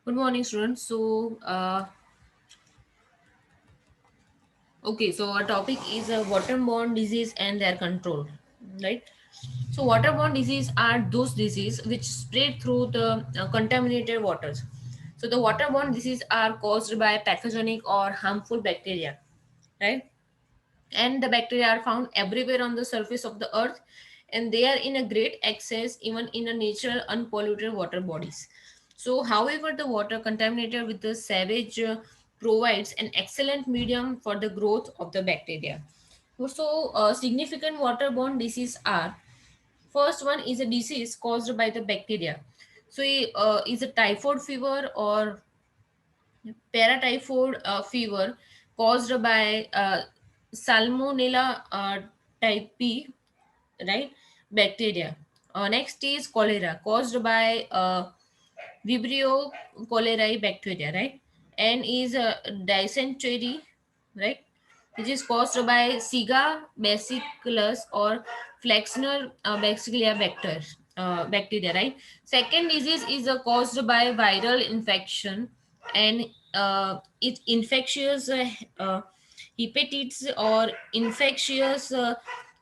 Good morning, students. So our topic is waterborne disease and their control, right? So, waterborne disease are those diseases which spread through the contaminated waters. So, the waterborne disease are caused by pathogenic or harmful bacteria, right? And the bacteria are found everywhere on the surface of the earth, and they are in a great excess even in a natural unpolluted water bodies. So however, the water contaminated with the sewage provides an excellent medium for the growth of the bacteria. Significant waterborne diseases are: first one is a disease caused by the bacteria. Is a typhoid fever or paratyphoid fever caused by Salmonella typhi, right? Bacteria. Next is cholera caused by Vibrio cholerae bacteria, right? And is dysentery, right? Which is caused by Siga bacillus or Flexner bacteria bacteria, right? Second disease is caused by viral infection, and it's infectious hepatitis or infectious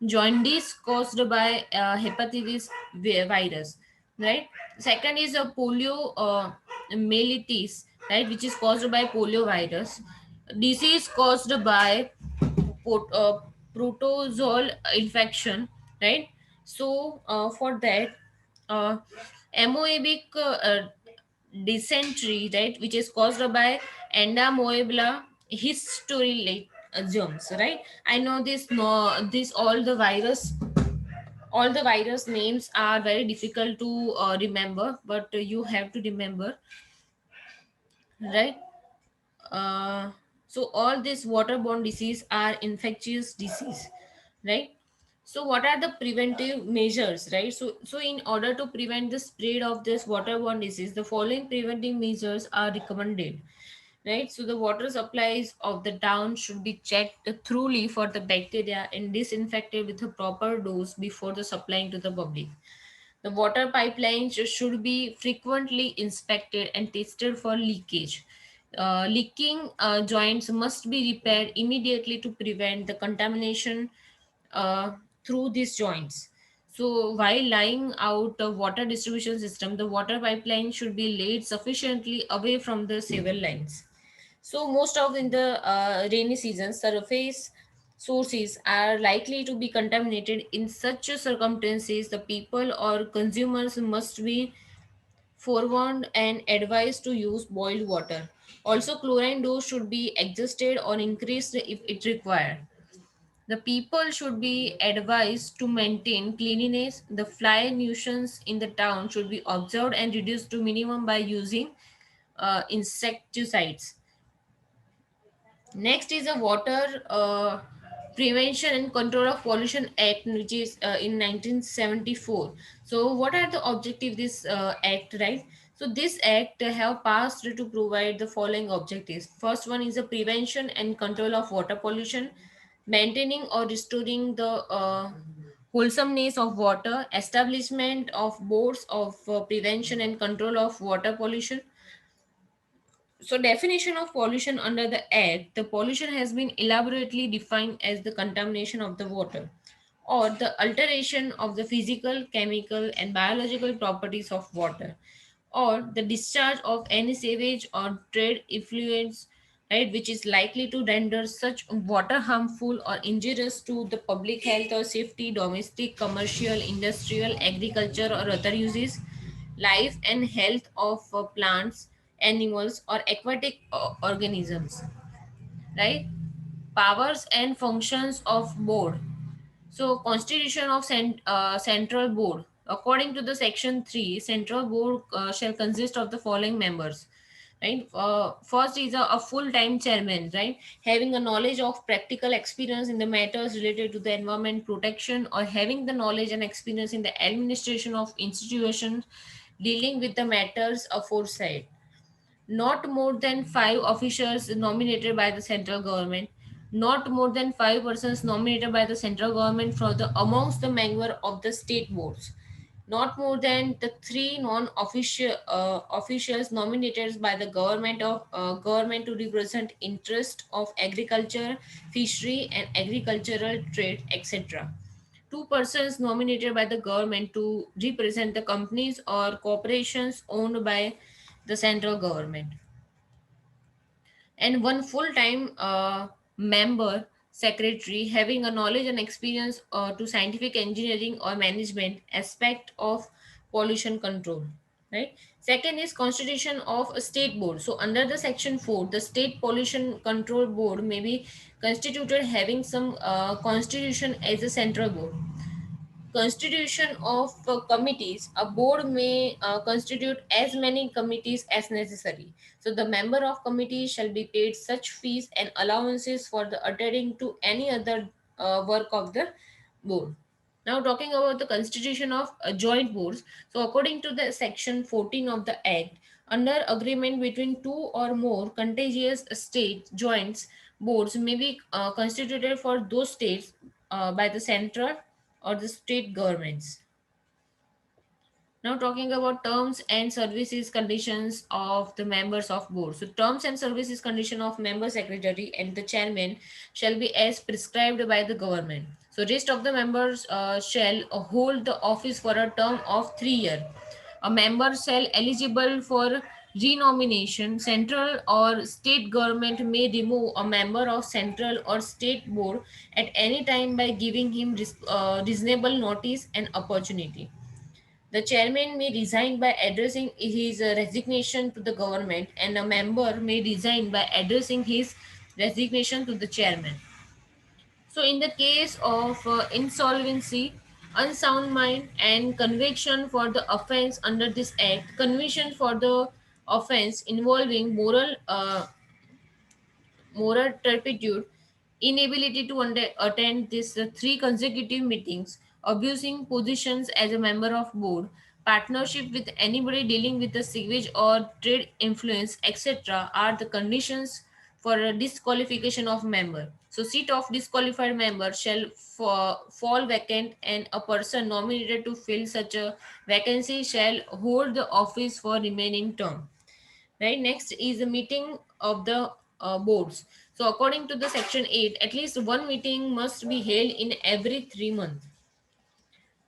jaundice caused by hepatitis virus, right? Second is a polio mellitus, right, which is caused by polio virus. Disease caused by pot- uh, protozoal infection, right? For that, uh, amoebic dysentery, right, which is caused by endomoebla history germs, right? I know this. No, this all the virus names are very difficult to remember, but you have to remember, right? uh, so all these waterborne disease are infectious disease, right? So what are the preventive measures, right? So in order to prevent the spread of this waterborne disease, the following preventive measures are recommended, right? So the water supplies of the town should be checked thoroughly for the bacteria and disinfected with a proper dose before the supplying to the public. The water pipelines should be frequently inspected and tested for leakage. Leaking joints must be repaired immediately to prevent the contamination uh, through these joints. So, while laying out a water distribution system, the water pipeline should be laid sufficiently away from the sewer lines. So most of in the rainy season, surface sources are likely to be contaminated. In such circumstances, the people or consumers must be forewarned and advised to use boiled water. Also, chlorine dose should be adjusted or increased if it required. The people should be advised to maintain cleanliness. The fly nuisance in the town should be observed and reduced to minimum by using insecticides. Next is a Water Prevention and Control of Pollution Act, which is in 1974. So, what are the objectives this act, right? So, this act have passed to provide the following objectives. First one is the prevention and control of water pollution, maintaining or restoring the wholesomeness of water, establishment of boards of prevention and control of water pollution. So, definition of pollution under the Act: the pollution has been elaborately defined as the contamination of the water or the alteration of the physical, chemical, and biological properties of water, or the discharge of any sewage or trade effluents, right, which is likely to render such water harmful or injurious to the public health or safety, domestic, commercial, industrial, agriculture, or other uses, life and health of plants, animals, or aquatic organisms, right? Powers and functions of board. So, constitution of central board. According to the section 3, central board shall consist of the following members, right? First is a full-time chairman, right, having a knowledge of practical experience in the matters related to the environment protection, or having the knowledge and experience in the administration of institutions dealing with the matters aforesaid. Not more than five officials nominated by the central government, not more than five persons nominated by the central government from the amongst the member of the state boards, not more than the three non-official officials nominated by the government to represent interest of agriculture, fishery, and agricultural trade, etc. Two persons nominated by the government to represent the companies or corporations owned by the central government, and one full-time member secretary having a knowledge and experience to scientific engineering or management aspect of pollution control, right? Second is constitution of a state board. So under the section 4, the state pollution control board may be constituted having some constitution as a central board. Constitution of committees. A board may constitute as many committees as necessary. So the member of committee shall be paid such fees and allowances for the attending to any other work of the board. Now talking about the constitution of joint boards. So according to the section 14 of the act, under agreement between two or more contiguous state joints, boards may be constituted for those states by the central or the state governments. Now talking about terms and services conditions of the members of board. So terms and services condition of member secretary and the chairman shall be as prescribed by the government. So rest of the members shall hold the office for a term of 3 years. A member shall eligible for renomination. Central or state government may remove a member of central or state board at any time by giving him reasonable notice and opportunity. The chairman may resign by addressing his resignation to the government, and a member may resign by addressing his resignation to the chairman. So, in the case of insolvency, unsound mind, and conviction for the offense under this act, conviction for the offense involving moral turpitude, inability to attend these three consecutive meetings, abusing positions as a member of board, partnership with anybody dealing with the sewage or trade influence, etc., are the conditions for a disqualification of member. So, seat of disqualified member shall fall vacant, and a person nominated to fill such a vacancy shall hold the office for remaining term. Right, next is the meeting of the boards. So according to the section 8, at least one meeting must be held in every 3 months.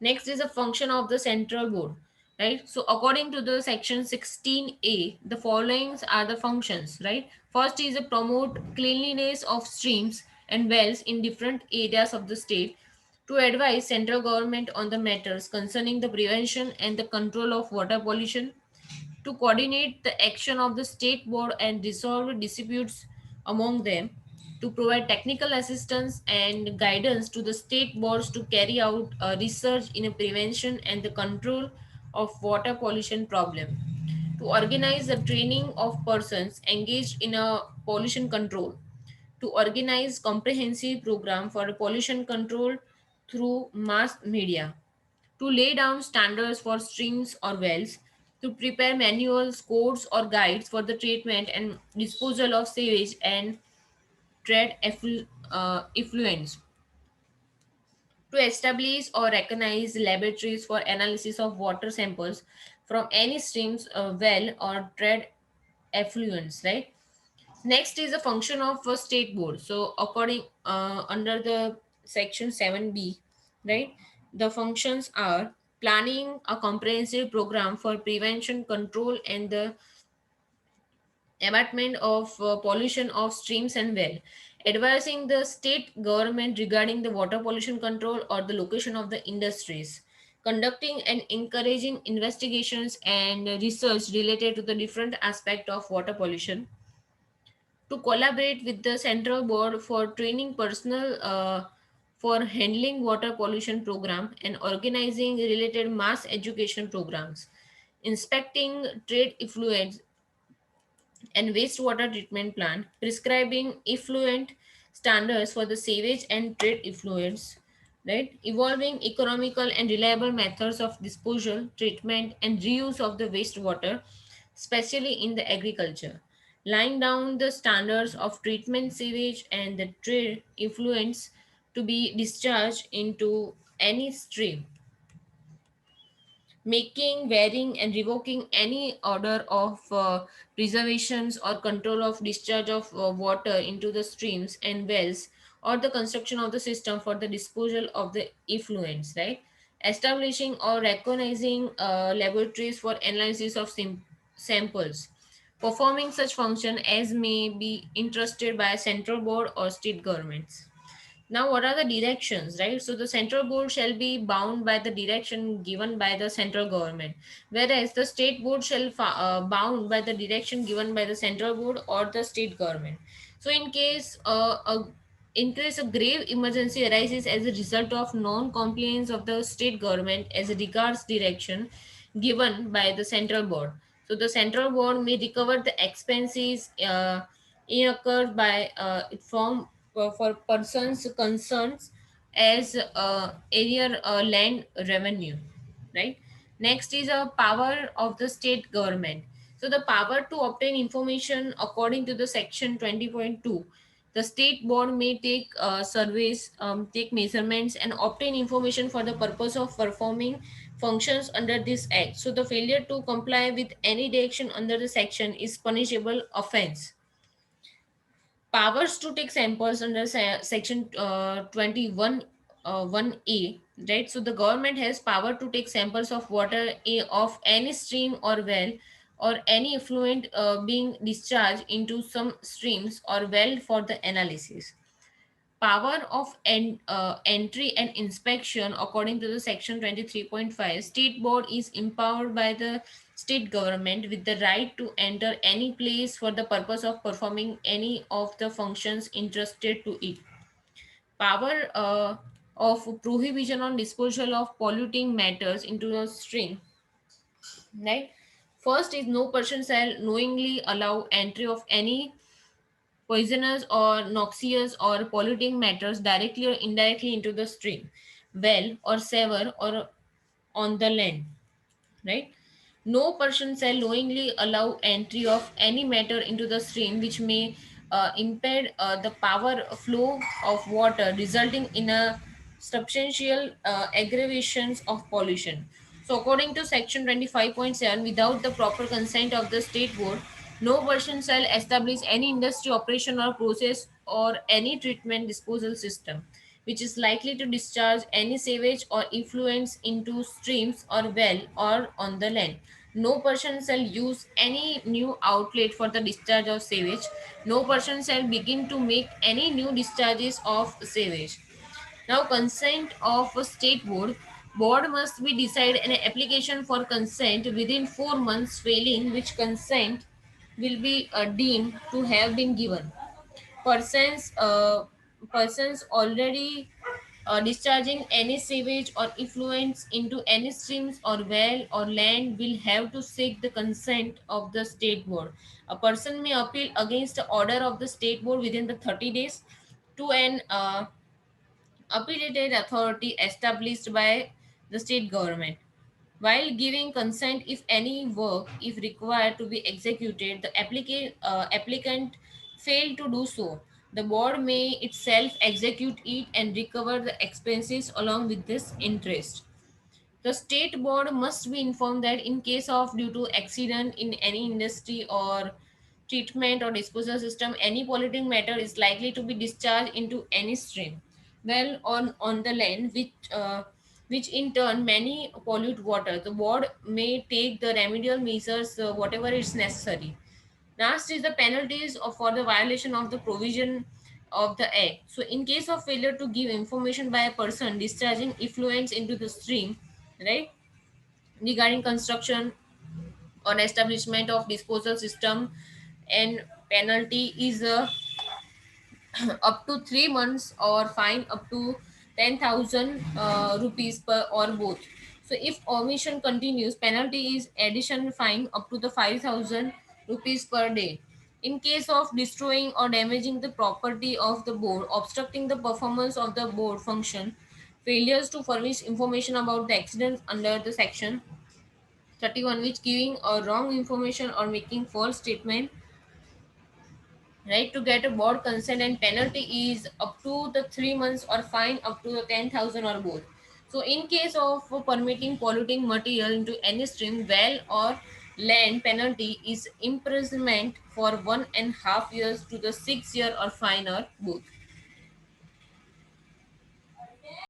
Next is a function of the central board, right? So according to the section 16a, the following are the functions, right? First is to promote cleanliness of streams and wells in different areas of the state, to advise central government on the matters concerning the prevention and the control of water pollution, to coordinate the action of the state board and resolve disputes among them, to provide technical assistance and guidance to the state boards to carry out research in a prevention and the control of water pollution problem, to organize the training of persons engaged in a pollution control, to organize comprehensive program for pollution control through mass media, to lay down standards for streams or wells, to prepare manuals, codes, or guides for the treatment and disposal of sewage and trade effluents, to establish or recognize laboratories for analysis of water samples from any streams, well, or trade effluents, right? Next is the function of a state board. So according under the section 7b, right, the functions are planning a comprehensive program for prevention, control, and the abatement of pollution of streams and well, advising the state government regarding the water pollution control or the location of the industries, conducting and encouraging investigations and research related to the different aspect of water pollution, to collaborate with the central board for training personnel for handling water pollution program and organizing related mass education programs, inspecting trade effluents and wastewater treatment plant, prescribing effluent standards for the sewage and trade effluents, right? Evolving economical and reliable methods of disposal, treatment, and reuse of the wastewater, especially in the agriculture. Laying down the standards of treatment sewage and the trade effluents to be discharged into any stream. making, varying, and revoking any order of preservations or control of discharge of water into the streams and wells, or the construction of the system for the disposal of the effluents, right? Establishing or recognizing laboratories for analysis of samples, performing such function as may be entrusted by a central board or state governments. Now, what are the directions, right? So, the central board shall be bound by the direction given by the central government, whereas the state board shall bound by the direction given by the central board or the state government. So, in case a grave emergency arises as a result of non-compliance of the state government as regards direction given by the central board, so the central board may recover the expenses incurred by it from for persons concerns as area land revenue, right? Next is a power of the state government. So the power to obtain information according to the section 20.2, the state board may take surveys, take measurements, and obtain information for the purpose of performing functions under this act. So the failure to comply with any direction under the section is punishable offense. Powers to take samples under section 21 1A, right? So the government has power to take samples of water of any stream or well, or any effluent being discharged into some streams or well for the analysis. Power of entry and inspection according to the section 23.5, state board is empowered by the state government with the right to enter any place for the purpose of performing any of the functions entrusted to it. Power of prohibition on disposal of polluting matters into a stream, right? First is no person shall knowingly allow entry of any poisonous or noxious or polluting matters directly or indirectly into the stream, well, or sewer, or on the land, right? No person shall knowingly allow entry of any matter into the stream which may impede the power flow of water, resulting in a substantial aggravations of pollution. So, according to section 25.7, without the proper consent of the state board, no person shall establish any industry operation or process or any treatment disposal system which is likely to discharge any sewage or effluents into streams or well or on the land. No person shall use any new outlet for the discharge of sewage. No person shall begin to make any new discharges of sewage. Now, consent of a state board. Board must be decide an application for consent within 4 months, failing which consent will be deemed to have been given. Persons persons already discharging any sewage or effluents into any streams or well or land will have to seek the consent of the state board. A person may appeal against the order of the state board within the 30 days to an appellated authority established by the state government. While giving consent, if any work, if required to be executed, the applicant failed to do so, the board may itself execute it and recover the expenses along with this interest. The state board must be informed that in case of due to accident in any industry or treatment or disposal system, any polluting matter is likely to be discharged into any stream, well on the land, which in turn many pollute water. The board may take the remedial measures whatever is necessary. Last is the penalties for the violation of the provision of the act. So, in case of failure to give information by a person discharging effluents into the stream, right, regarding construction or establishment of disposal system, and penalty is up to 3 months or fine up to 10,000 rupees per or both. So if omission continues, penalty is additional fine up to the 5,000 rupees per day. In case of destroying or damaging the property of the board, obstructing the performance of the board function, failures to furnish information about the accidents under the section 31, which giving a wrong information or making false statement, right, to get a board consent, and penalty is up to the 3 months or fine up to the 10,000 or both. So in case of permitting polluting material into any stream, well or land, penalty is imprisonment for 1.5 years to the 6 year or fine or both.